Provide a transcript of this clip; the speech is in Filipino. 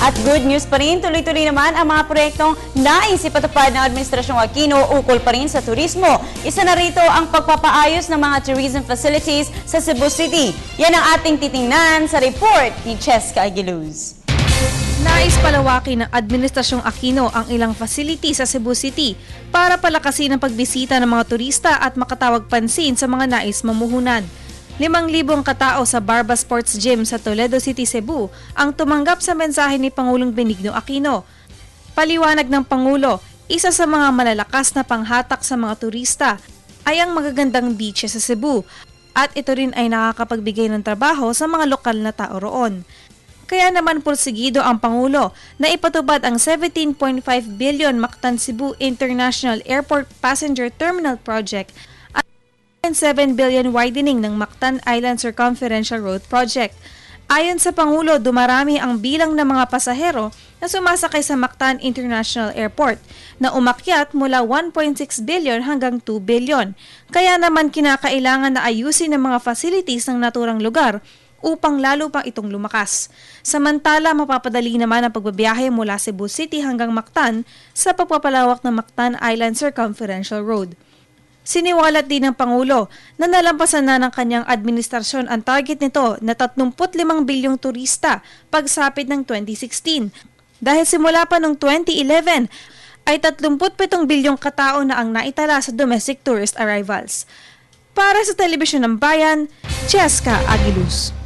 At good news pa rin, tuloy-tuloy naman ang mga proyektong nais ipatupad ng Administrasyong Aquino ukol pa rin sa turismo. Isa na rito ang pagpapaayos ng mga tourism facilities sa Cebu City. Yan ang ating titingnan sa report ni Cheska Aguiluz. Nais palawakin ng Administrasyong Aquino ang ilang facility sa Cebu City para palakasin ang pagbisita ng mga turista at makatawag pansin sa mga nais mamuhunan. 5,000 katao sa Barba Sports Gym sa Toledo City, Cebu ang tumanggap sa mensahe ni Pangulong Benigno Aquino. Paliwanag ng Pangulo, isa sa mga malalakas na panghatak sa mga turista ay ang magagandang beaches sa Cebu at ito rin ay nakakapagbigay ng trabaho sa mga lokal na tao roon. Kaya naman pursigido ang Pangulo na ipatubad ang 17.5 billion Mactan Cebu International Airport Passenger Terminal Project at 7 billion widening ng Mactan Island Circumferential Road Project. Ayon sa Pangulo, dumarami ang bilang ng mga pasahero na sumasakay sa Mactan International Airport na umakyat mula 1.6 billion hanggang 2 billion. Kaya naman kinakailangan na ayusin ang mga facilities ng naturang lugar upang lalo pang itong lumakas. Samantala, mapapadali naman ang pagbabiyahe mula Cebu City hanggang Mactan sa pagpapalawak ng Mactan Island Circumferential Road. Siniwalat din ng Pangulo na nalampasan na ng kanyang administrasyon ang target nito na 35 bilyong turista pagsapit ng 2016. Dahil simula pa noong 2011 ay 37 bilyong katao na ang naitala sa domestic tourist arrivals. Para sa Telebisyon ng Bayan, Cheska Aguiluz.